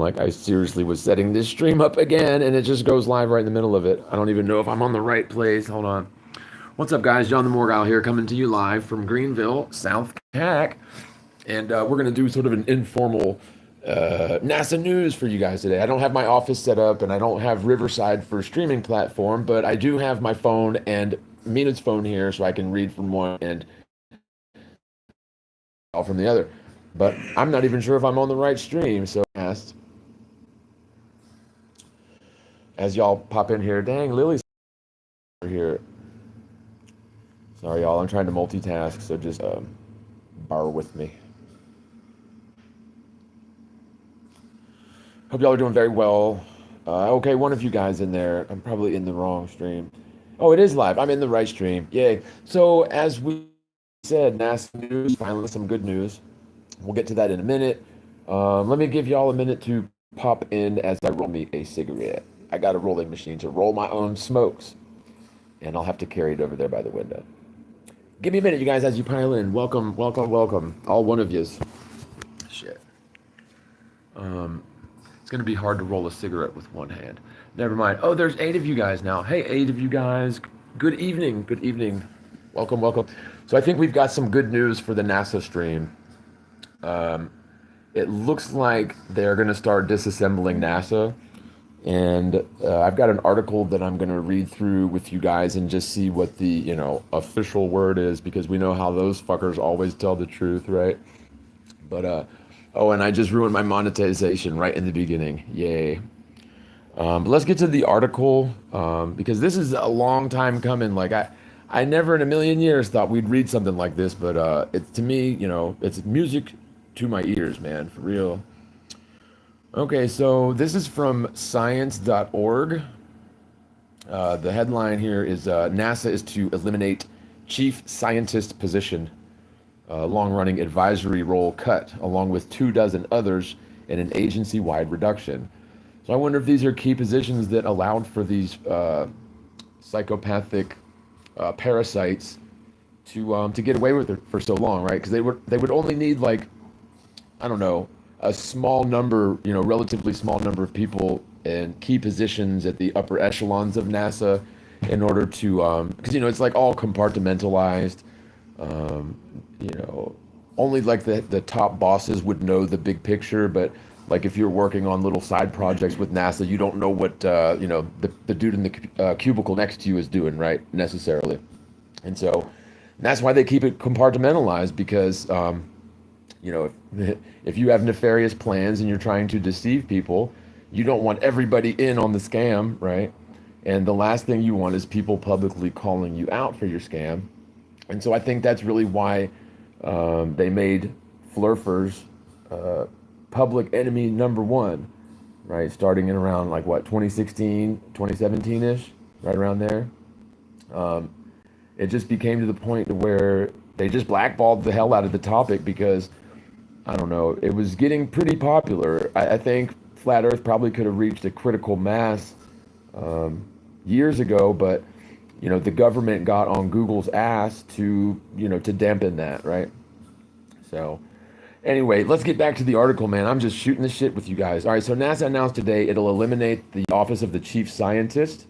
like I seriously was setting this stream up again, and it just goes live right in the middle of it. I don't even know if I'm on the right place. Hold on. What's up, guys? John the Morgal here, coming to you live from Greenville, South Cac. And we're going to do sort of an informal NASA news for you guys today. I don't have my office set up, and I don't have Riverside for streaming platform, but I do have my phone and Mina's phone here, so I can read from one and all from the other. But I'm not even sure if I'm on the right stream, so asked. As y'all pop in here, dang, Lily's here. Sorry, y'all, I'm trying to multitask, so just bear with me. Hope y'all are doing very well. Okay, one of you guys in there. I'm probably in the wrong stream. Oh, it is live. I'm in the right stream. Yay. So, as we said, NASA news, finally some good news. We'll get to that in a minute. Let me give y'all a minute to pop in as I roll me a cigarette. I got a rolling machine to roll my own smokes, and I'll have to carry it over there by the window. Give me a minute, you guys, as you pile in. Welcome, welcome, welcome. All one of yous. Shit. It's going to be hard to roll a cigarette with one hand. Never mind. Oh, there's 8 of you guys now. Hey, 8 of you guys. Good evening. Good evening. Welcome, welcome. So I think we've got some good news for the NASA stream. It looks like they're going to start disassembling NASA. And I've got an article that I'm going to read through with you guys and just see what the, official word is, because we know how those fuckers always tell the truth, right? But, oh, and I just ruined my monetization right in the beginning. Yay. But let's get to the article, because this is a long time coming. Like, I never in a million years thought we'd read something like this, but it's, to me, it's music to my ears, man, for real. Okay, so this is from science.org. The headline here is NASA is to eliminate chief scientist position. Long-running advisory role cut, along with 24 others in an agency-wide reduction. So I wonder if these are key positions that allowed for these psychopathic parasites to get away with it for so long, right? Because they would only need, like, I don't know, a small number, relatively small number of people in key positions at the upper echelons of NASA in order to, because, it's like all compartmentalized. Only like the top bosses would know the big picture, but like if you're working on little side projects with NASA, you don't know what, the dude in the cubicle next to you is doing, right? Necessarily. And so that's why they keep it compartmentalized, because, if you have nefarious plans and you're trying to deceive people, you don't want everybody in on the scam, right? And the last thing you want is people publicly calling you out for your scam. And so I think that's really why they made flurfers public enemy number one, right? Starting in around 2016, 2017-ish, right around there. It just became to the point where they just blackballed the hell out of the topic because, I don't know, it was getting pretty popular. I think Flat Earth probably could have reached a critical mass years ago, but the government got on Google's ass to dampen that, right? So anyway, let's get back to the article, man. I'm just shooting the shit with you guys. All right, so NASA announced today it'll eliminate the Office of the Chief Scientist,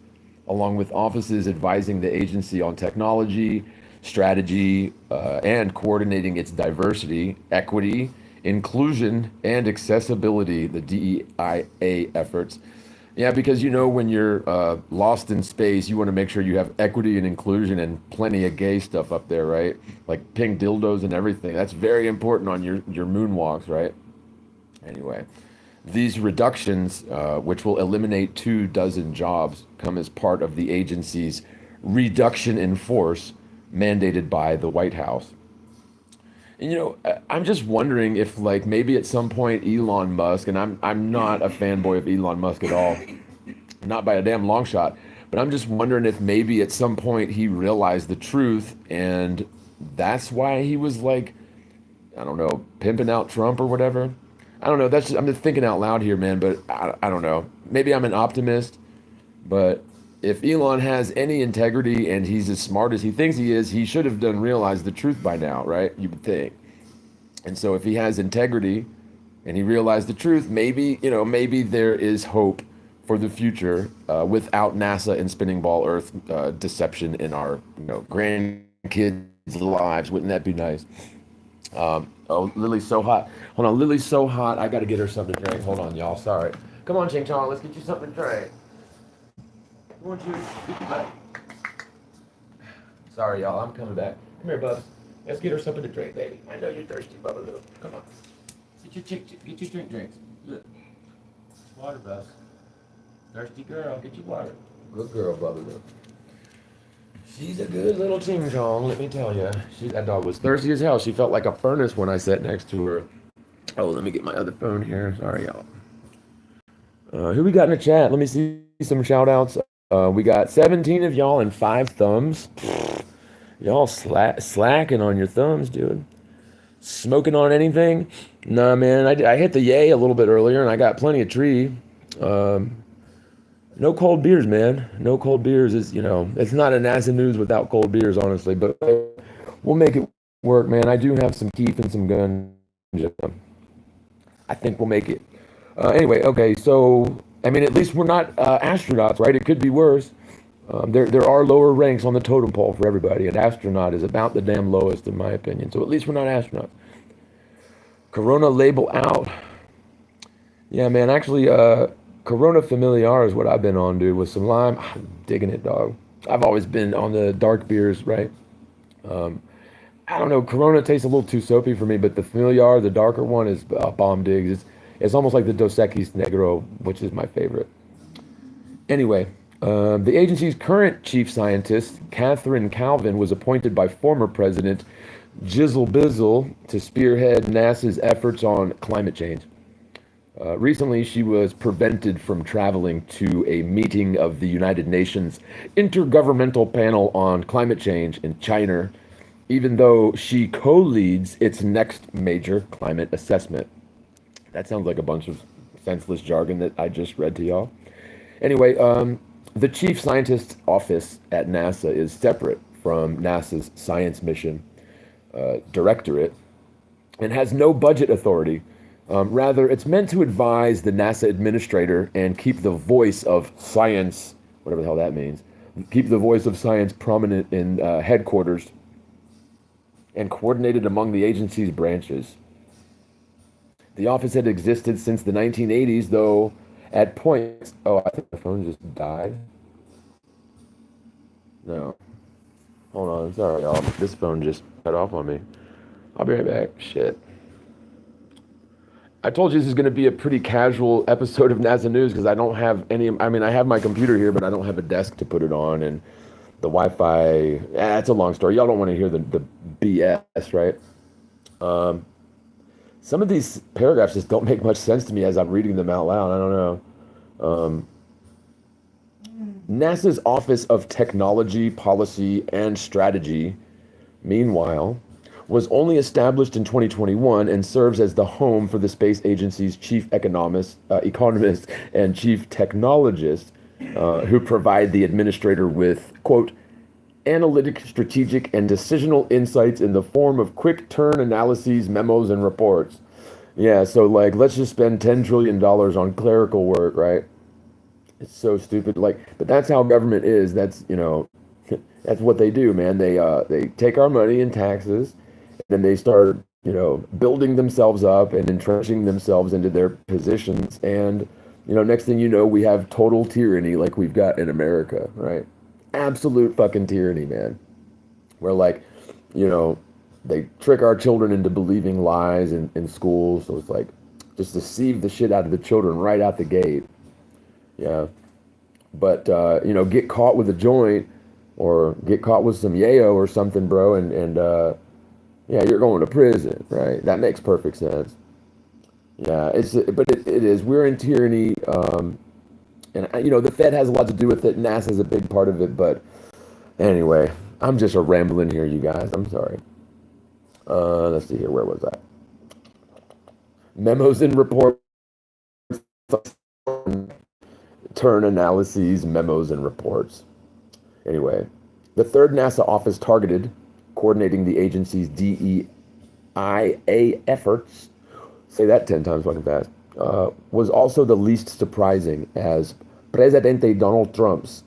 along with offices advising the agency on technology, strategy, and coordinating its diversity, equity, inclusion, and accessibility, the DEIA efforts. Yeah, because when you're lost in space, you want to make sure you have equity and inclusion and plenty of gay stuff up there, right? Like pink dildos and everything. That's very important on your moonwalks, right? Anyway, these reductions, which will eliminate 24 jobs, come as part of the agency's reduction in force mandated by the White House. And I'm just wondering if, like, maybe at some point Elon Musk, and I'm not a fanboy of Elon Musk at all, not by a damn long shot, but I'm just wondering if maybe at some point he realized the truth, and that's why he was, like, I don't know, pimping out Trump or whatever. I don't know. I'm just thinking out loud here, man, but I don't know. Maybe I'm an optimist, but if Elon has any integrity and he's as smart as he thinks he is, he should have realized the truth by now, right? You would think. And so if he has integrity and he realized the truth. Maybe, maybe there is hope for the future without NASA and spinning ball Earth deception in our, grandkids' lives. Wouldn't that be nice? Oh, Lily's so hot. Hold on, Lily's so hot. I got to get her something to drink. Hold on, y'all. Sorry. Come on, Ching Chong. Let's get you something to drink. Come on, you. Sorry, y'all. I'm coming back. Come here, Bubs. Let's get her something to drink, baby. I know you're thirsty, Bubba. Little. Come on. Get your drinks. Look. Water, Bubs. Thirsty girl. Get your water. Good girl, Bubba. Little. She's a good little Ching Chong, let me tell you. That dog was thirsty as hell. She felt like a furnace when I sat next to her. Oh, let me get my other phone here. Sorry, y'all. Who we got in the chat? Let me see some shout outs. We got 17 of y'all and 5 thumbs. Y'all slacking on your thumbs, dude. Smoking on anything? Nah, man. I hit the yay a little bit earlier and I got plenty of tree. No cold beers, man. No cold beers is, it's not a NASA news without cold beers, honestly. But we'll make it work, man. I do have some keef and some gun. I think we'll make it. Anyway, okay. So, at least we're not astronauts, right? It could be worse. There are lower ranks on the totem pole for everybody. An astronaut is about the damn lowest, in my opinion. So at least we're not astronauts. Corona label out. Yeah, man. Actually, Corona Familiar is what I've been on, dude, with some lime. I'm digging it, dog. I've always been on the dark beers, right? I don't know. Corona tastes a little too soapy for me, but the Familiar, the darker one, is bomb digs. It's almost like the Dos Equis Negro, which is my favorite. Anyway, the agency's current chief scientist, Catherine Calvin, was appointed by former President Jizzle Bizzle to spearhead NASA's efforts on climate change. Recently, she was prevented from traveling to a meeting of the United Nations Intergovernmental Panel on Climate Change in China, even though she co-leads its next major climate assessment. That sounds like a bunch of senseless jargon that I just read to y'all. Anyway, the chief scientist's office at NASA is separate from NASA's Science Mission Directorate and has no budget authority. Rather, it's meant to advise the NASA administrator and keep the voice of science, whatever the hell that means, keep the voice of science prominent in headquarters and coordinated among the agency's branches. The office had existed since the 1980s, though at points... Oh, I think my phone just died. No. Hold on, sorry, y'all. This phone just cut off on me. I'll be right back. Shit. I told you this is going to be a pretty casual episode of NASA News because I don't have any... I have my computer here, but I don't have a desk to put it on, and the Wi-Fi... It's a long story. Y'all don't want to hear the BS, right? Some of these paragraphs just don't make much sense to me as I'm reading them out loud. I don't know. NASA's Office of Technology, Policy, and Strategy, meanwhile, was only established in 2021 and serves as the home for the space agency's chief economist and chief technologist, who provide the administrator with, quote, analytic, strategic, and decisional insights in the form of quick turn analyses, memos, and reports. Yeah, so let's just spend $10 trillion on clerical work, right? It's so stupid. But that's how government is. That's, that's what they do, man. They take our money in taxes, and then they start, building themselves up and entrenching themselves into their positions. And, next thing you know, we have total tyranny like we've got in America, right? Absolute fucking tyranny, man. Where they trick our children into believing lies in school. So it's just deceive the shit out of the children right out the gate. Yeah. But, get caught with a joint or get caught with some yayo or something, bro. And you're going to prison, right? That makes perfect sense. Yeah, but it is. We're in tyranny. And, the Fed has a lot to do with it. NASA's a big part of it. But anyway, I'm just a rambling here, you guys. I'm sorry. Let's see here. Where was I? Memos and reports. Turn analyses, memos, and reports. Anyway, the third NASA office targeted, coordinating the agency's DEIA efforts, say that 10 times fucking fast, was also the least surprising, as Presidente Donald Trump's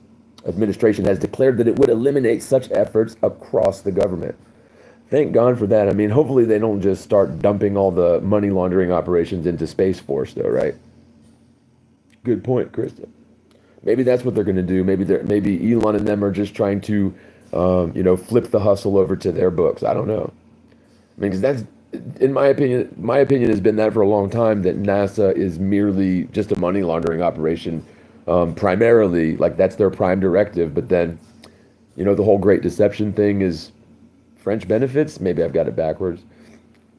administration has declared that it would eliminate such efforts across the government. Thank God for that. I mean, hopefully they don't just start dumping all the money laundering operations into Space Force, though, right? Good point, Krista. Maybe that's what they're going to do. Maybe Elon and them are just trying to, flip the hustle over to their books. I don't know. I mean, because that's, in my opinion has been that for a long time, that NASA is merely just a money laundering operation, primarily. Like that's their prime directive. But then, the whole Great Deception thing is French benefits. Maybe I've got it backwards.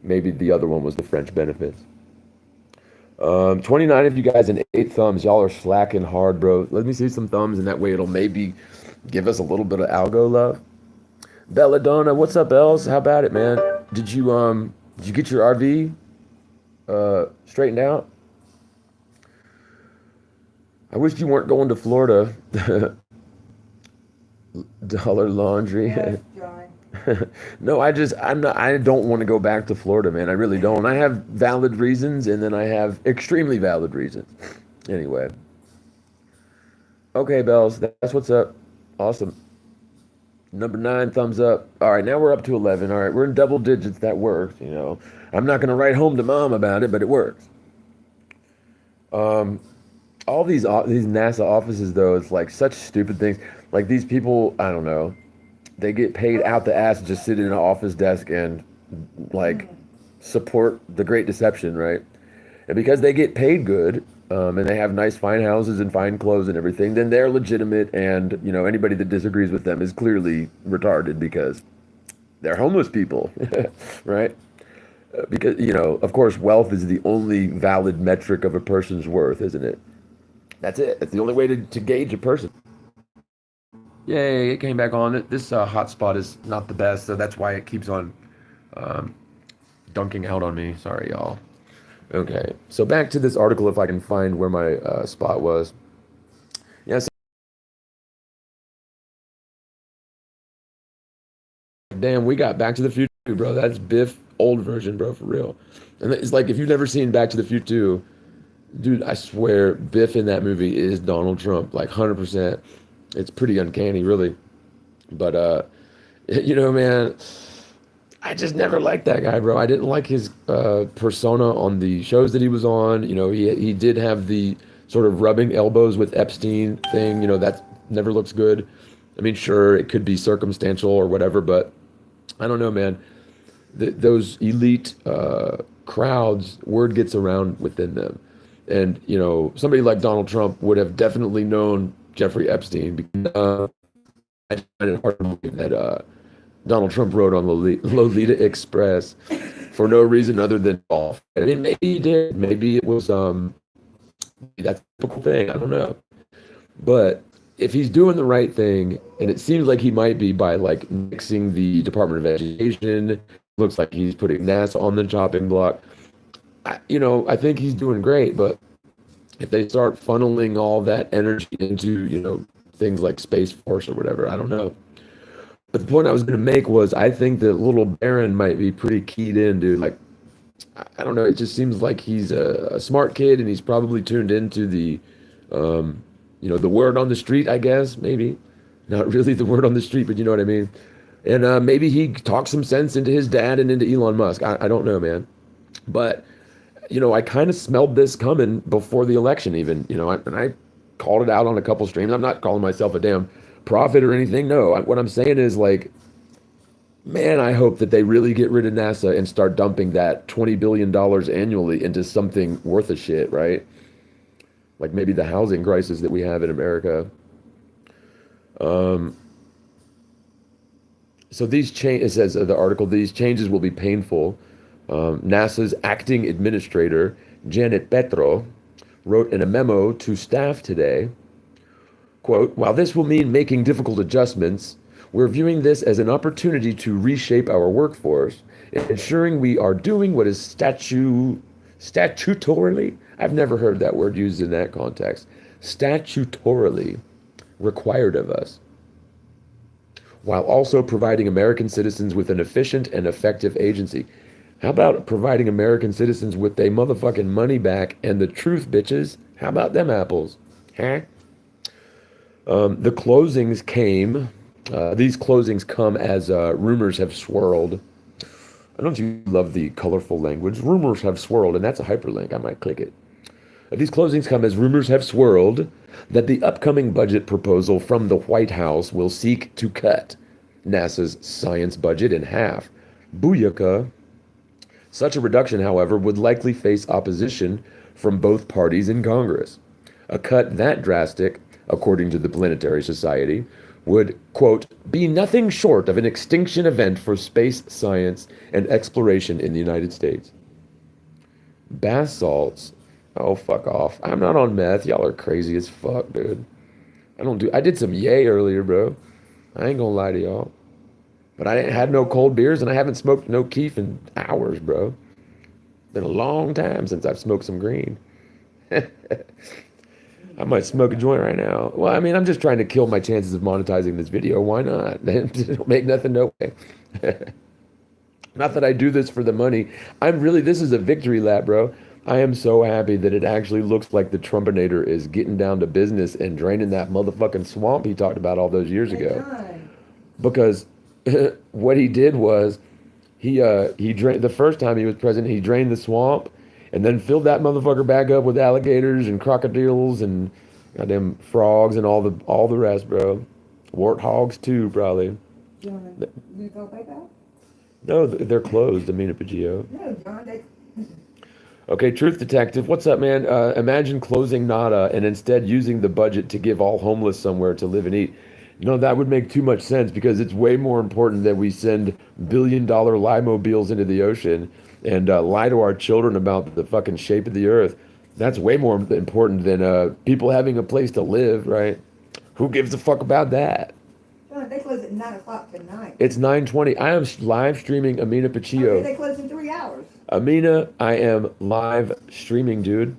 Maybe the other one was the French benefits. 29 of you guys and 8 thumbs. Y'all are slacking hard, bro. Let me see some thumbs, and that way it'll maybe give us a little bit of algo love. Belladonna, what's up, Els? How about it, man? Did you get your RV straightened out? I wish you weren't going to Florida. Dollar Laundry. Yes, John. No, I don't want to go back to Florida, man. I really don't. I have valid reasons, and then I have extremely valid reasons. Anyway. Okay, Bells, that's what's up. Awesome. Number 9, thumbs up. All right, now we're up to 11. All right, we're in double digits. That works, I'm not going to write home to mom about it, but it works. All these NASA offices, though, it's like such stupid things. Like these people, I don't know, they get paid out the ass to just sit in an office desk and like support the Great Deception, right? And because they get paid good, and they have nice fine houses and fine clothes and everything, then they're legitimate. And anybody that disagrees with them is clearly retarded because they're homeless people, right? Because of course, wealth is the only valid metric of a person's worth, isn't it? That's it. That's the only way to gauge a person. Yay, it came back on. This hotspot is not the best, so that's why it keeps on um, dunking out on me. Sorry, y'all. Okay, so back to this article, if I can find where my spot was. Yes, damn, we got Back to the Future, bro. That's Biff old version, bro, for real. And it's like if you've never seen Back to the Future 2, dude, I swear Biff in that movie is Donald Trump, like 100%. It's pretty uncanny, really. But man, I just never liked that guy, bro. I didn't like his persona on the shows that he was on. He did have the sort of rubbing elbows with Epstein thing. That never looks good. I mean, sure, it could be circumstantial or whatever, but I don't know, man. Those elite crowds, word gets around within them. And, somebody like Donald Trump would have definitely known Jeffrey Epstein because I find it hard to believe that Donald Trump wrote on Lolita Express for no reason other than golf. I mean, maybe he did. Maybe it was that's a typical thing. I don't know. But if he's doing the right thing, and it seems like he might be by like mixing the Department of Education, looks like he's putting NASA on the chopping block. I think he's doing great, but if they start funneling all that energy into, things like Space Force or whatever, I don't know. But the point I was going to make was I think that little Baron might be pretty keyed in, dude. Like, I don't know. It just seems like he's a smart kid and he's probably tuned into the word on the street, I guess, maybe. Not really the word on the street, but you know what I mean. And maybe he talks some sense into his dad and into Elon Musk. I don't know, man. But I kind of smelled this coming before the election even, and I called it out on a couple streams. I'm not calling myself a damn prophet or anything. No, what I'm saying is like, man, I hope that they really get rid of NASA and start dumping that $20 billion annually into something worth a shit, right? Like maybe the housing crisis that we have in America. So it says the article, these changes will be painful. NASA's acting administrator, Janet Petro, wrote in a memo to staff today, quote, while this will mean making difficult adjustments, we're viewing this as an opportunity to reshape our workforce, ensuring we are doing what is statutorily, I've never heard that word used in that context, statutorily required of us, while also providing American citizens with an efficient and effective agency. How about providing American citizens with their motherfucking money back and the truth, bitches? How about them apples? Huh? The closings came. These closings come as rumors have swirled. I don't you love the colorful language? Rumors have swirled, and that's a hyperlink. I might click it. These closings come as rumors have swirled that the upcoming budget proposal from the White House will seek to cut NASA's science budget in half. Booyaka. Such a reduction, however, would likely face opposition from both parties in Congress. A cut that drastic, according to the Planetary Society, would, quote, be nothing short of an extinction event for space science and exploration in the United States. Bath salts. Oh, fuck off. I'm not on meth. Y'all are crazy as fuck, dude. I did some yay earlier, bro. I ain't gonna lie to y'all. But I ain't had no cold beers and I haven't smoked no keef in hours, bro. Been a long time since I've smoked some green. I might smoke a joint right now. Well, I mean, I'm just trying to kill my chances of monetizing this video. Why not? It'll make nothing no way. Not that I do this for the money. This is a victory lap, bro. I am so happy that it actually looks like the Trumpinator is getting down to business and draining that motherfucking swamp he talked about all those years ago. Because what he did was he drained the first time he was president, he drained the swamp and then filled that motherfucker back up with alligators and crocodiles and goddamn frogs and all the rest, bro. Warthogs too, probably. You want to go back out? No, they're closed, Amina Pagio. No, John, they... Okay, Truth Detective, what's up, man? Imagine closing NADA and instead using the budget to give all homeless somewhere to live and eat. No, that would make too much sense because it's way more important that we send billion-dollar lie-mobiles into the ocean and lie to our children about the fucking shape of the earth. That's way more important than people having a place to live, right? Who gives a fuck about that? John, they close at 9 o'clock tonight. It's 9:20. I am live streaming Amina Paccio. Okay, they close in 3 hours. Amina, I am live streaming, dude.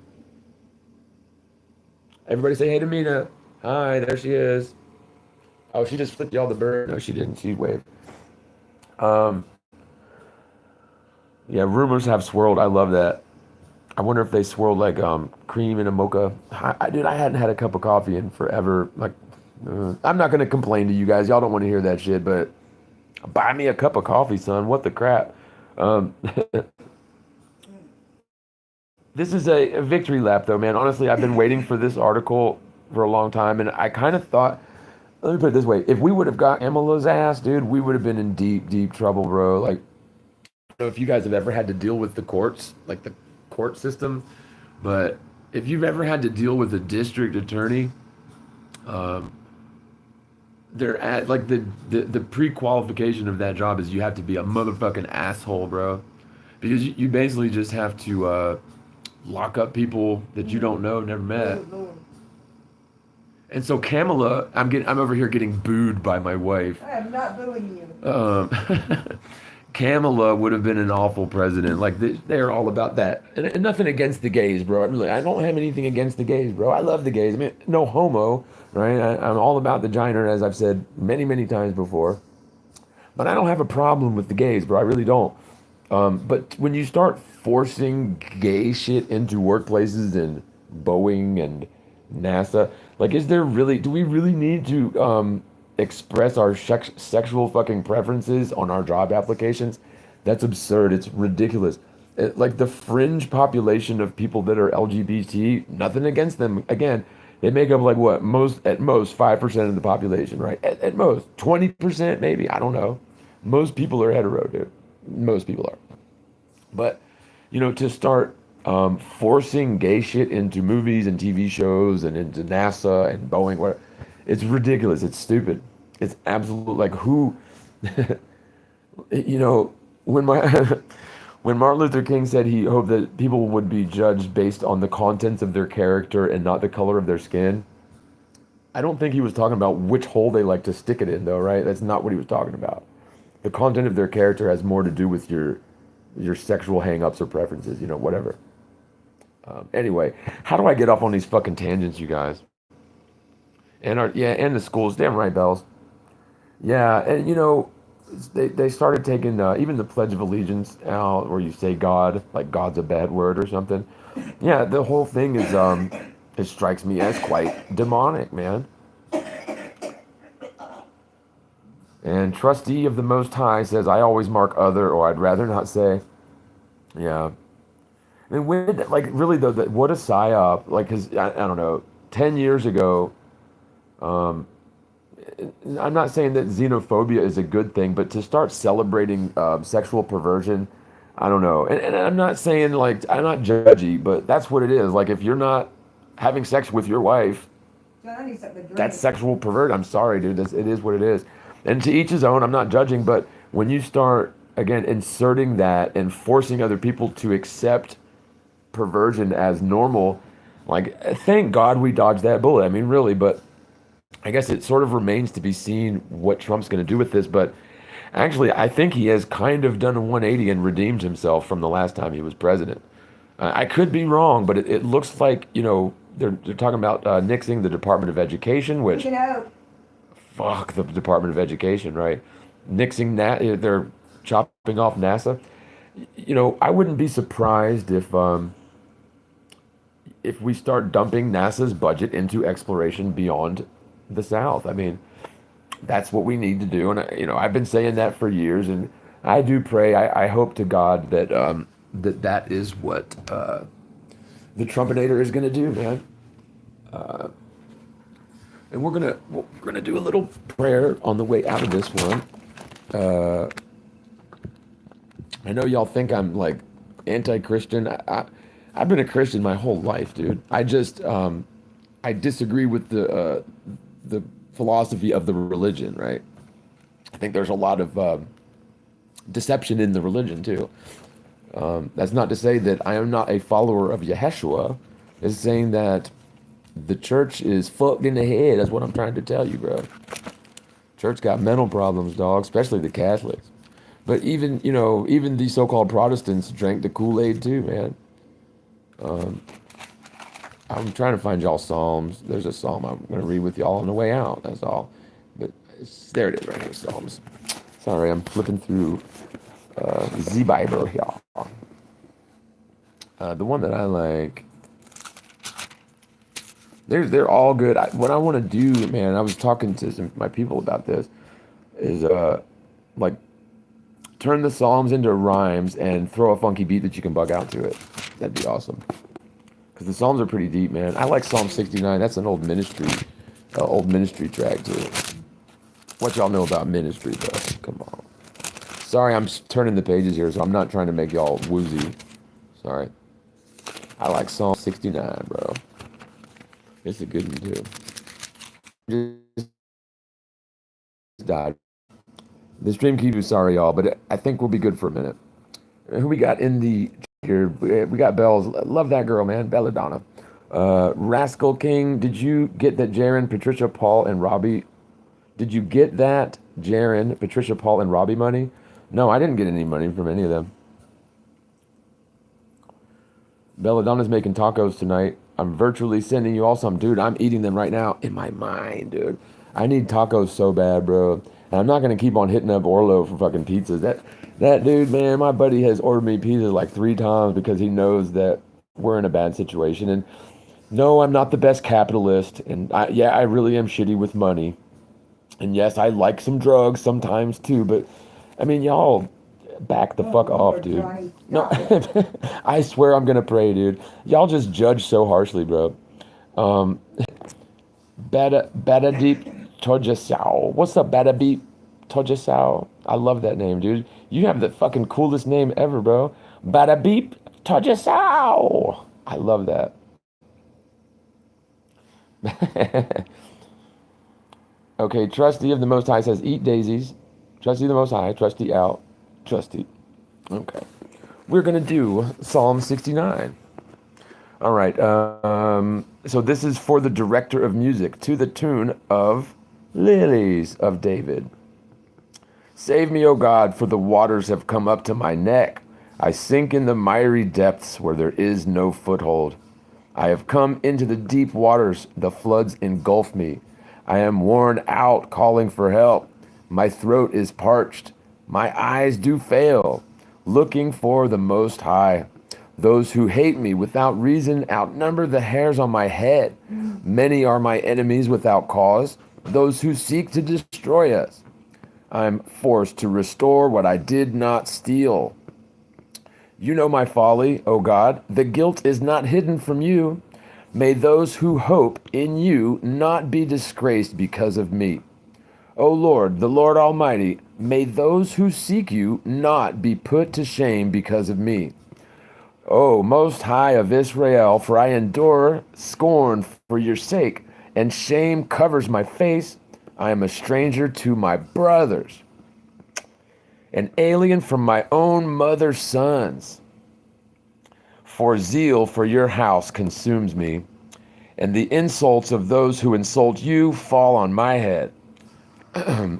Everybody say hey to Amina. Hi, there she is. Oh, she just flipped y'all the bird. No, she didn't. She waved. Yeah, rumors have swirled. I love that. I wonder if they swirled like cream in a mocha. Dude, I hadn't had a cup of coffee in forever. Like, I'm not gonna complain to you guys. Y'all don't want to hear that shit, but buy me a cup of coffee, son. What the crap? This is a victory lap, though, man. Honestly, I've been waiting for this article for a long time, and I kind of thought, let me put it this way: if we would have got Amala's ass, dude, we would have been in deep, deep trouble, bro. Like, I don't know if you guys have ever had to deal with the courts, like the court system, but if you've ever had to deal with a district attorney, they're at like the pre-qualification of that job is you have to be a motherfucking asshole, bro, because you basically just have to lock up people that you don't know, never met. And so Kamala, I'm over here getting booed by my wife. I am not booing you. Kamala would have been an awful president. Like they're all about that, and nothing against the gays, bro. I don't have anything against the gays, bro. I love the gays. I mean, no homo, right? I'm all about the giner, as I've said many, many times before. But I don't have a problem with the gays, bro. I really don't. But when you start forcing gay shit into workplaces and Boeing and NASA, like, do we really need to express our sexual fucking preferences on our job applications? That's absurd. It's ridiculous. Like the fringe population of people that are LGBT, nothing against them. Again, they make up like what? At most 5% of the population, right? At most 20% maybe. I don't know. Most people are hetero, dude. Most people are. But, to start forcing gay shit into movies and TV shows and into NASA and Boeing, whatever, it's ridiculous. It's stupid. It's absolute, like, who, when when Martin Luther King said he hoped that people would be judged based on the contents of their character and not the color of their skin, I don't think he was talking about which hole they like to stick it in, though, right? That's not what he was talking about. The content of their character has more to do with your sexual hang-ups or preferences, whatever. Anyway, how do I get off on these fucking tangents, you guys? And and the schools, damn right, Bells. Yeah, and they started taking even the Pledge of Allegiance out, where you say God, like God's a bad word or something. Yeah, the whole thing is it strikes me as quite demonic, man. And trustee of the Most High says, I always mark other, or I'd rather not say. Yeah. And when, like, really, though, what a psyop. Like, because, I don't know, 10 years ago, um, I'm not saying that xenophobia is a good thing, but to start celebrating sexual perversion, I don't know. And I'm not saying, like, I'm not judgy, but that's what it is. Like, if you're not having sex with your wife, John, I need something to that's drink. sexual pervert. I'm sorry, dude. It is what it is. And to each his own. I'm not judging, but when you start again inserting that and forcing other people to accept perversion as normal, like thank God we dodged that bullet. I mean, really, but I guess it sort of remains to be seen what Trump's going to do with this. But actually, I think he has kind of done a 180 and redeemed himself from the last time he was president. I could be wrong, but it looks like, they're talking about nixing the Department of Education, We which can hope. fuck the Department of Education, right? Nixing that, they're chopping off NASA. I wouldn't be surprised if we start dumping NASA's budget into exploration beyond the South. I mean, that's what we need to do, and I've been saying that for years, and I do pray. I hope to God that that is what the Trumpinator is going to do, man. And we're gonna do a little prayer on the way out of this one. Uh, I know y'all think I'm like anti-Christian. I've been a Christian my whole life, dude. I disagree with the philosophy of the religion, right? I think there's a lot of deception in the religion too. That's not to say that I am not a follower of Yeshua. It's saying that the church is fucked in the head. That's what I'm trying to tell you, bro. Church got mental problems, dog, especially the Catholics. But even the so-called Protestants drank the Kool-Aid too, man. Um, I'm trying to find y'all Psalms. There's a Psalm I'm going to read with y'all on the way out. That's all. But there it is right here, Psalms. Sorry, I'm flipping through the Bible here. The one that I like. They're all good. What I want to do, man, I was talking to my people about this, is like turn the Psalms into rhymes and throw a funky beat that you can bug out to it. That'd be awesome. Because the Psalms are pretty deep, man. I like Psalm 69. That's an old ministry track too. What y'all know about ministry, though? Come on. Sorry, I'm turning the pages here, so I'm not trying to make y'all woozy. Sorry. I like Psalm 69, bro. It's a good one too. Just died. The stream keeps you sorry, y'all, but I think we'll be good for a minute. Who we got in the here? We got Bells. Love that girl, man. Belladonna. Rascal King. Did you get that Jaron, Patricia, Paul, and Robbie? Did you get that Jaron, Patricia, Paul, and Robbie money? No, I didn't get any money from any of them. Belladonna's making tacos tonight. I'm virtually sending you all some. Dude, I'm eating them right now in my mind, dude. I need tacos so bad, bro. And I'm not going to keep on hitting up Orlo for fucking pizzas. That dude, man, my buddy has ordered me pizzas like 3 times because he knows that we're in a bad situation. And no, I'm not the best capitalist. And I really am shitty with money. And yes, I like some drugs sometimes too. But, I mean, y'all back the fuck off, dude. Johnny, No, stop it. I swear I'm gonna pray, dude. Y'all just judge so harshly, bro. Um, Bada Deep Tojasao. What's up, Bada Beep Tojasao? I love that name, dude. You have the fucking coolest name ever, bro. Bada Beep Tojasao. I love that. Okay, Trustee of the Most High says, eat daisies. Trustee of the Most High, trustee out. Trustee. Okay. We're going to do Psalm 69. All right. So this is for the director of music to the tune of Lilies of David. Save me, O God, for the waters have come up to my neck. I sink in the miry depths where there is no foothold. I have come into the deep waters. The floods engulf me. I am worn out calling for help. My throat is parched. My eyes do fail, looking for the Most High. Those who hate me without reason outnumber the hairs on my head. Many are my enemies without cause, those who seek to destroy us. I'm forced to restore what I did not steal. You know my folly, O God. The guilt is not hidden from you. May those who hope in you not be disgraced because of me. O Lord, the Lord Almighty, may those who seek you not be put to shame because of me. O Most High of Israel, for I endure scorn for your sake, and shame covers my face. I am a stranger to my brothers, an alien from my own mother's sons. For zeal for your house consumes me, and the insults of those who insult you fall on my head.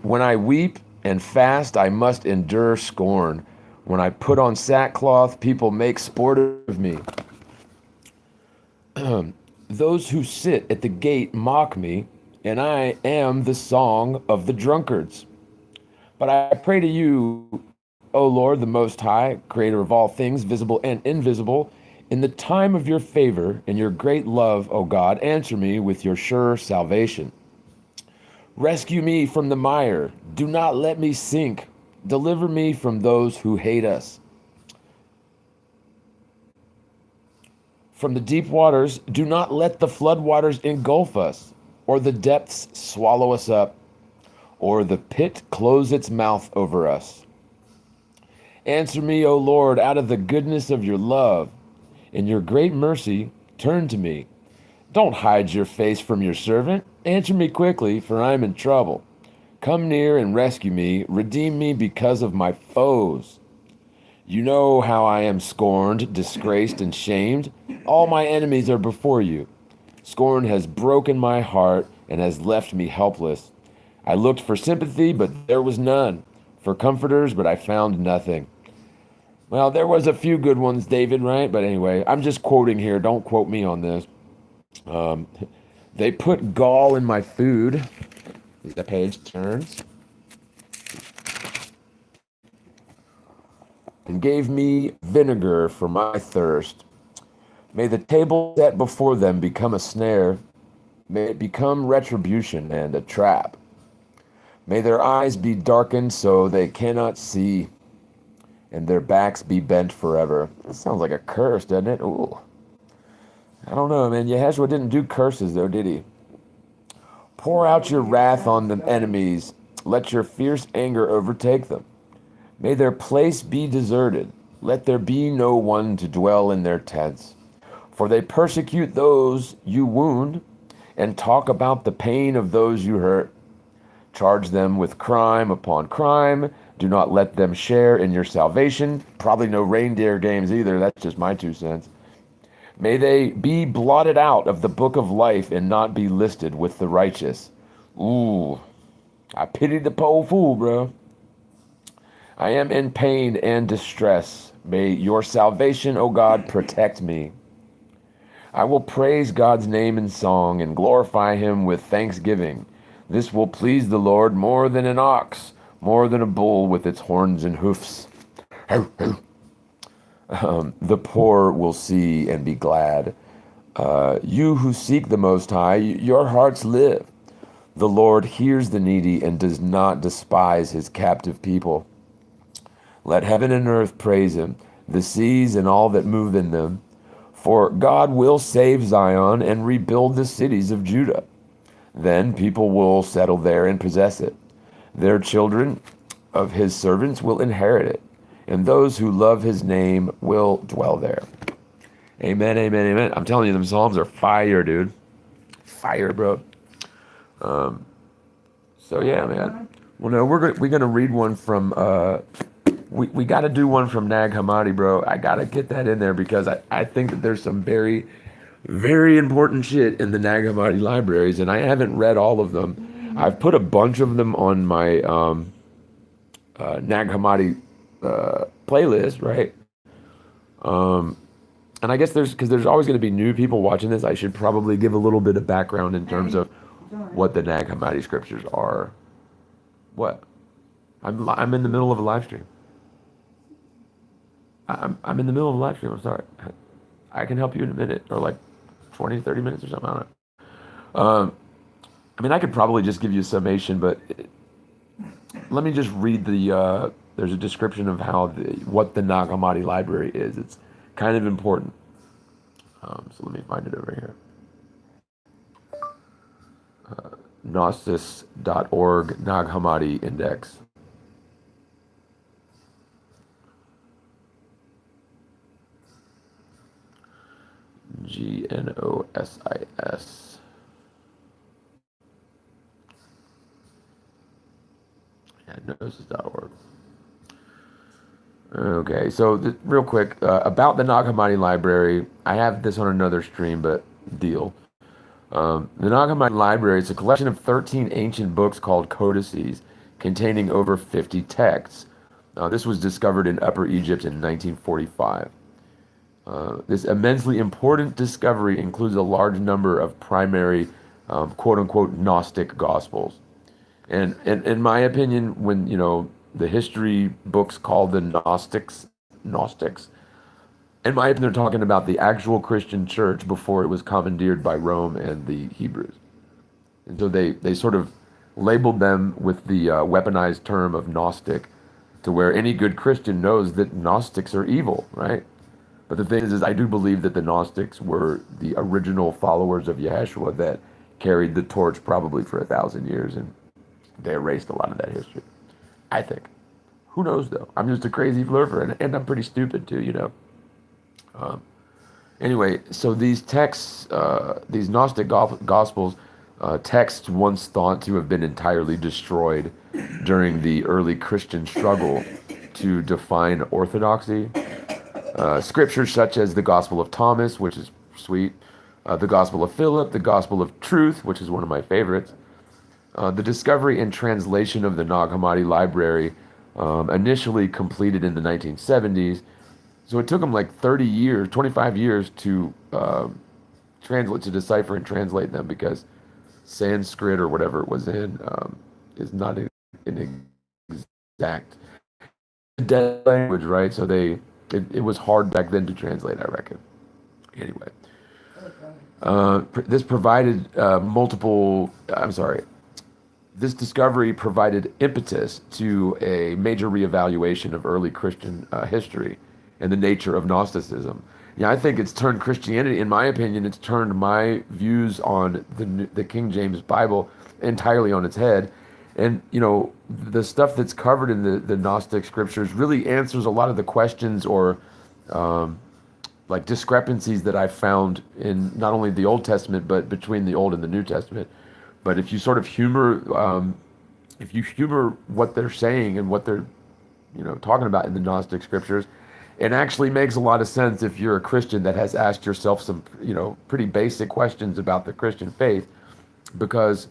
When I weep and fast, I must endure scorn. When I put on sackcloth, people make sport of me. Those who sit at the gate mock me, and I am the song of the drunkards. But I pray to you, O Lord, the Most High, creator of all things, visible and invisible. In the time of your favor and your great love, O God, answer me with your sure salvation. Rescue me from the mire. Do not let me sink. Deliver me from those who hate us. From the deep waters, do not let the flood waters engulf us, or the depths swallow us up, or the pit close its mouth over us. Answer me, O Lord, out of the goodness of your love. In your great mercy, turn to me. Don't hide your face from your servant. Answer me quickly, for I am in trouble. Come near and rescue me. Redeem me because of my foes. You know how I am scorned, disgraced, and shamed. All my enemies are before you. Scorn has broken my heart and has left me helpless. I looked for sympathy, but there was none. For comforters, but I found nothing. Well, there was a few good ones, David, right? But anyway, I'm just quoting here. Don't quote me on this. They put gall in my food. The page turns. And gave me vinegar for my thirst. May the table set before them become a snare. May it become retribution and a trap. May their eyes be darkened so they cannot see, and their backs be bent forever. That sounds like a curse, doesn't it? Ooh. I don't know, man. Yeshua didn't do curses, though, did he? Pour out your wrath on the enemies. Let your fierce anger overtake them. May their place be deserted. Let there be no one to dwell in their tents. For they persecute those you wound and talk about the pain of those you hurt. Charge them with crime upon crime. Do not let them share in your salvation. Probably no reindeer games either. That's just my 2 cents. May they be blotted out of the book of life and not be listed with the righteous. Ooh, I pity the poor fool, bro. I am in pain and distress. May your salvation, O God, protect me. I will praise God's name in song and glorify him with thanksgiving. This will please the Lord more than an ox, more than a bull with its horns and hoofs. The poor will see and be glad. You who seek the Most High, your hearts live. The Lord hears the needy and does not despise his captive people. Let heaven and earth praise him, the seas and all that move in them. For God will save Zion and rebuild the cities of Judah. Then people will settle there and possess it. Their children of his servants will inherit it, and those who love his name will dwell there. Amen, amen, amen. I'm telling you, them Psalms are fire, dude. Fire, bro. So yeah, man. Well, no, we're gonna read one from we got to do one from Nag Hammadi, bro. I gotta get that in there because I think that there's some very, very important shit in the Nag Hammadi libraries, and I haven't read all of them. I've put a bunch of them on my Nag Hammadi playlist, right? And I guess because there's always going to be new people watching this, I should probably give a little bit of background in terms of what the Nag Hammadi scriptures are. What? I'm in the middle of a live stream. I'm in the middle of a live stream. I'm sorry. I can help you in a minute or like 20, 30 minutes or something. I don't know. I mean, I could probably just give you a summation, but let me just read there's a description of what the Nag Hammadi library is. It's kind of important. So let me find it over here. Gnosis.org Nag Hammadi Index. Gnosis. Yeah, Gnosis.org. Okay, so real quick, about the Nag Hammadi library, I have this on another stream, but deal. The Nag Hammadi library is a collection of 13 ancient books called codices, containing over 50 texts. This was discovered in Upper Egypt in 1945. This immensely important discovery includes a large number of primary, quote-unquote, Gnostic Gospels. And in my opinion, when, the history books call the Gnostics, in my opinion, they're talking about the actual Christian church before it was commandeered by Rome and the Hebrews. And so they sort of labeled them with the weaponized term of Gnostic, to where any good Christian knows that Gnostics are evil, right? But the thing is I do believe that the Gnostics were the original followers of Yeshua that carried the torch probably for 1,000 years, and they erased a lot of that history, I think. Who knows, though? I'm just a crazy flirter, and I'm pretty stupid, too. Anyway, so these texts, these Gnostic Gospels, texts once thought to have been entirely destroyed during the early Christian struggle to define orthodoxy. Scriptures such as the Gospel of Thomas, which is sweet, the Gospel of Philip, the Gospel of Truth, which is one of my favorites, the discovery and translation of the Nag Hammadi library, initially completed in the 1970s. So it took them like 30 years, 25 years to decipher and translate them, because Sanskrit or whatever it was in is not an exact dead language, right? So it was hard back then to translate, I reckon. Anyway, this provided this discovery provided impetus to a major reevaluation of early Christian history and the nature of Gnosticism. Yeah, I think it's turned Christianity, in my opinion, it's turned my views on the King James Bible entirely on its head. And, the stuff that's covered in the Gnostic scriptures really answers a lot of the questions or like discrepancies that I found in not only the Old Testament, but between the Old and the New Testament. But if you sort of humor what they're saying and what they're, talking about in the Gnostic scriptures, it actually makes a lot of sense if you're a Christian that has asked yourself some, pretty basic questions about the Christian faith. Because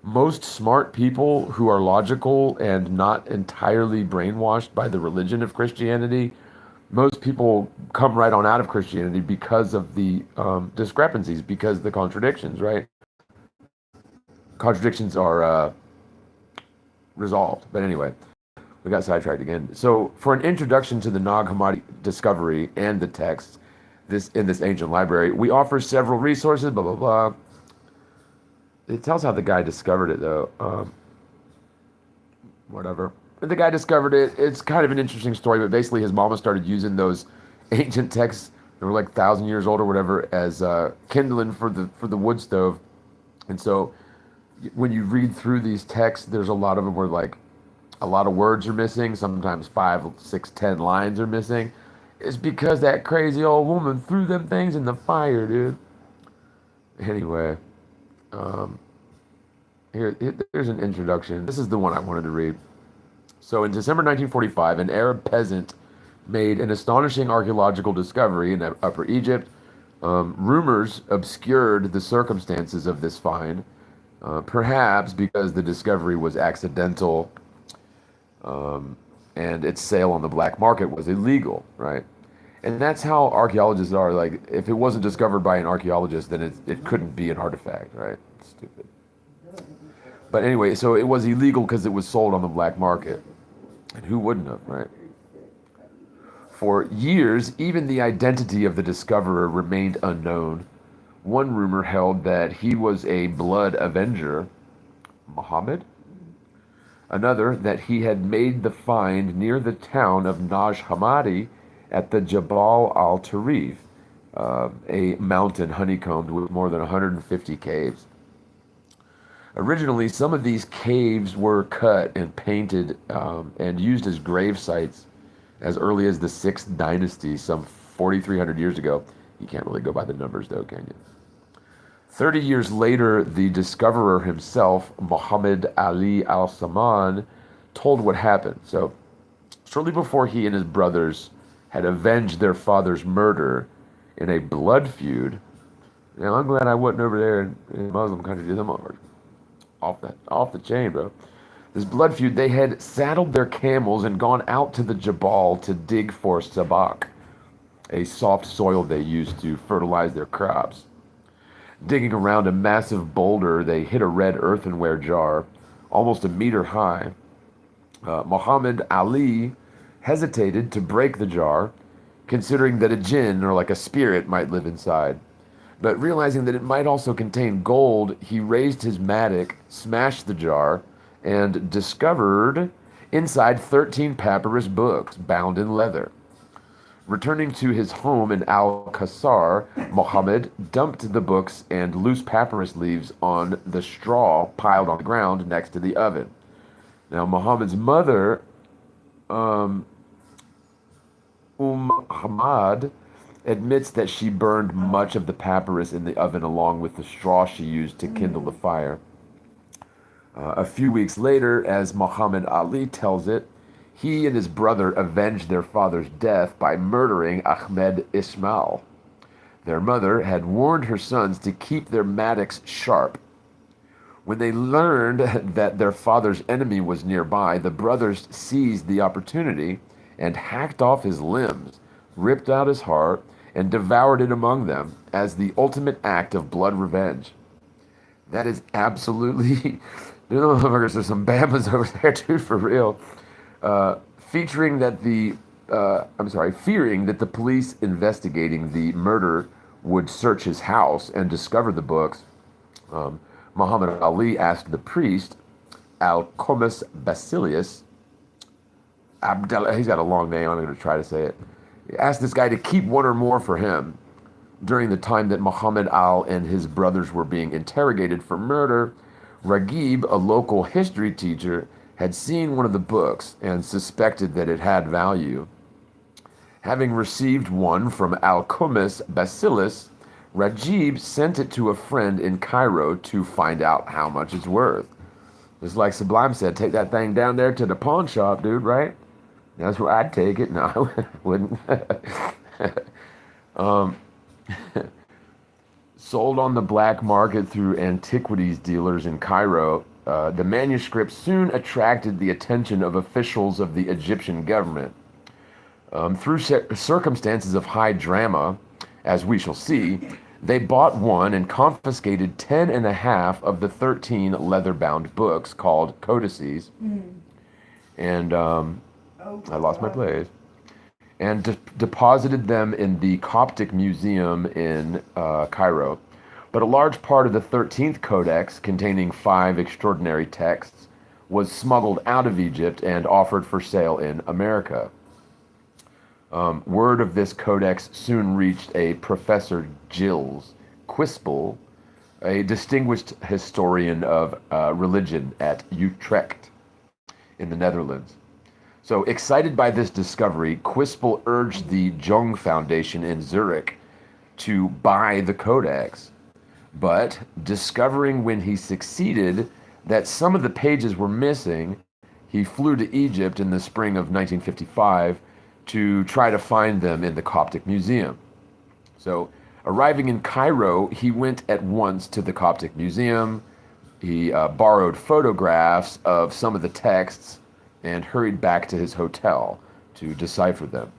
most smart people who are logical and not entirely brainwashed by the religion of Christianity, most people come right on out of Christianity because of the discrepancies, because the contradictions, right? Contradictions are resolved. But anyway, we got sidetracked again. So for an introduction to the Nag Hammadi discovery and the texts in this ancient library, we offer several resources, blah, blah, blah. It tells how the guy discovered it, though. Whatever. The guy discovered it. It's kind of an interesting story, but basically his mama started using those ancient texts that were like 1,000 years old or whatever as kindling for the wood stove. And so when you read through these texts, there's a lot of them where like a lot of words are missing. Sometimes 5, 6, 10 lines are missing. It's because that crazy old woman threw them things in the fire, dude. Anyway. Here's an introduction. This is the one I wanted to read. So in December 1945, an Arab peasant made an astonishing archaeological discovery in Upper Egypt. Rumors obscured the circumstances of this find, perhaps because the discovery was accidental and its sale on the black market was illegal, right? And that's how archaeologists are. Like, if it wasn't discovered by an archaeologist, then it couldn't be an artifact, right? Stupid. But anyway, so it was illegal because it was sold on the black market. And who wouldn't have, right? For years, even the identity of the discoverer remained unknown. One rumor held that he was a blood avenger, Muhammad. Another, that he had made the find near the town of Naj Hammadi at the Jabal al-Tarif, a mountain honeycombed with more than 150 caves. Originally, some of these caves were cut and painted and used as grave sites as early as the 6th dynasty, some 4,300 years ago. You can't really go by the numbers, though, can you? 30 years later, the discoverer himself, Muhammad Ali al-Saman, told what happened. So, shortly before he and his brothers had avenged their father's murder in a blood feud, now I'm glad I wasn't over there in Muslim country to do them over. Off the chain, bro. This blood feud, they had saddled their camels and gone out to the Jabal to dig for sabak, a soft soil they used to fertilize their crops. Digging around a massive boulder, they hit a red earthenware jar, almost a meter high. Muhammad Ali hesitated to break the jar, considering that a jinn or like a spirit might live inside. But realizing that it might also contain gold, he raised his mattock, smashed the jar, and discovered inside 13 papyrus books bound in leather. Returning to his home in Al-Qasar, Muhammad dumped the books and loose papyrus leaves on the straw piled on the ground next to the oven. Now, Muhammad's mother, Hamad, admits that she burned much of the papyrus in the oven along with the straw she used to kindle the fire. A few weeks later, as Muhammad Ali tells it, he and his brother avenged their father's death by murdering Ahmed Ismail. Their mother had warned her sons to keep their mattocks sharp. When they learned that their father's enemy was nearby, the brothers seized the opportunity and hacked off his limbs, ripped out his heart, and devoured it among them as the ultimate act of blood revenge. That is absolutely... There's some Bamas over there, dude, for real. Fearing that the police investigating the murder would search his house and discover the books, Muhammad Ali asked the priest, Al-Qomis Basilius, Abdallah, he's got a long name, I'm going to try to say it. He asked this guy to keep one or more for him. During the time that Muhammad Al and his brothers were being interrogated for murder, Ragib, a local history teacher, had seen one of the books and suspected that it had value. Having received one from Al-Qomis Basilius, Ragib sent it to a friend in Cairo to find out how much it's worth. Just like Sublime said, take that thing down there to the pawn shop, dude, right? That's where I'd take it. No, I wouldn't. Sold on the black market through antiquities dealers in Cairo, the manuscript soon attracted the attention of officials of the Egyptian government. Through circumstances of high drama, as we shall see, they bought one and confiscated 10 and a half of the 13 leather-bound books called codices. And I lost my place. And deposited them in the Coptic Museum in Cairo. But a large part of the 13th Codex, containing 5 extraordinary texts, was smuggled out of Egypt and offered for sale in America. Word of this codex soon reached a Professor Gilles Quispel, a distinguished historian of religion at Utrecht in the Netherlands. So, excited by this discovery, Quispel urged the Jung Foundation in Zurich to buy the codex. But, discovering when he succeeded that some of the pages were missing, he flew to Egypt in the spring of 1955 to try to find them in the Coptic Museum. So, arriving in Cairo, he went at once to the Coptic Museum. He borrowed photographs of some of the texts and hurried back to his hotel to decipher them.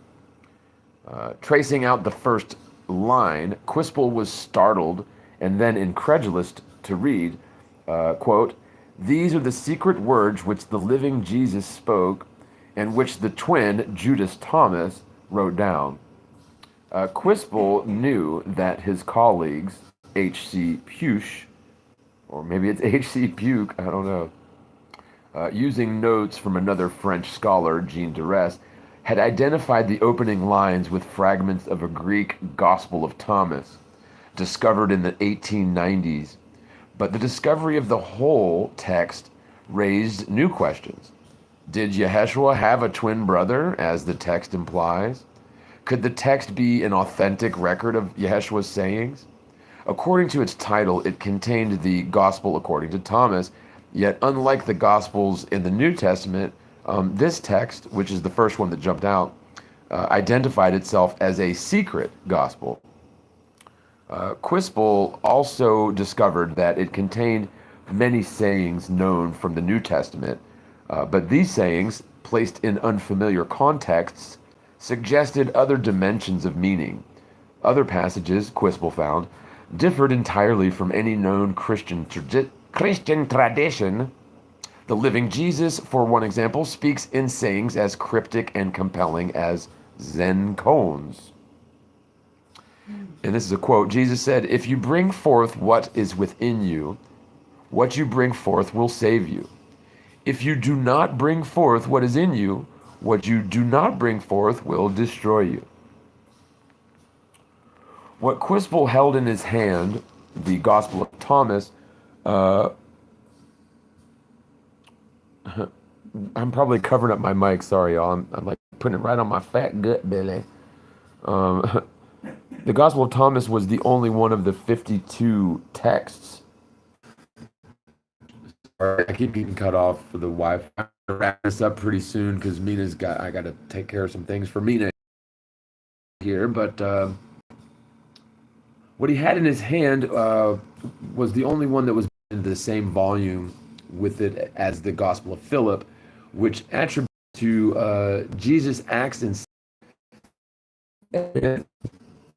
Tracing out the first line, Quispel was startled and then incredulous to read, quote, "These are the secret words which the living Jesus spoke and which the twin Judas Thomas wrote down. Quispel knew that his colleagues, H.C. Puch, or maybe it's H.C. Puke, I don't know, using notes from another French scholar, Jean Duress, had identified the opening lines with fragments of a Greek Gospel of Thomas, discovered in the 1890s. But the discovery of the whole text raised new questions. Did Yeshua have a twin brother, as the text implies? Could the text be an authentic record of Yeshua's sayings? According to its title, it contained the Gospel according to Thomas, yet unlike the Gospels in the New Testament, this text, which is the first one that jumped out, identified itself as a secret gospel. Quispel also discovered that it contained many sayings known from the New Testament, but these sayings, placed in unfamiliar contexts, suggested other dimensions of meaning. Other passages, Quispel found, differed entirely from any known Christian tradition. The living Jesus, for one example, speaks in sayings as cryptic and compelling as Zen koans. And this is a quote. Jesus said, "If you bring forth what is within you, what you bring forth will save you. If you do not bring forth what is in you, what you do not bring forth will destroy you." What Quispel held in his hand, the Gospel of Thomas, I'm probably covering up my mic. Sorry, y'all. I'm like putting it right on my fat gut belly. The Gospel of Thomas was the only one of the 52 texts. I keep getting cut off for the Wi-Fi. I'm gonna wrap this up pretty soon because I got to take care of some things for Mina here. But what he had in his hand was the only one that was in the same volume with it as the Gospel of Philip, which attributes to Jesus' acts and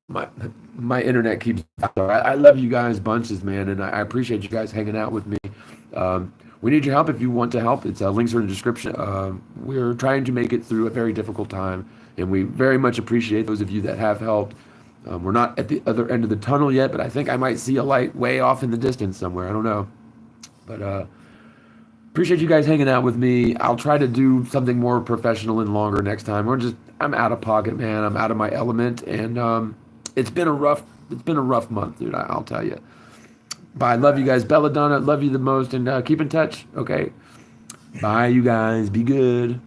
my internet keeps. I love you guys bunches, man, and I appreciate you guys hanging out with me. We need your help if you want to help. It's links are in the description. We're trying to make it through a very difficult time, and we very much appreciate those of you that have helped. We're not at the other end of the tunnel yet, but I think I might see a light way off in the distance somewhere. I don't know, but appreciate you guys hanging out with me. I'll try to do something more professional and longer next time. I'm out of pocket, man. I'm out of my element, and it's been a rough month, dude. I'll tell you. Bye. Love you guys. Belladonna, love you the most, and keep in touch. Okay. Bye, you guys. Be good.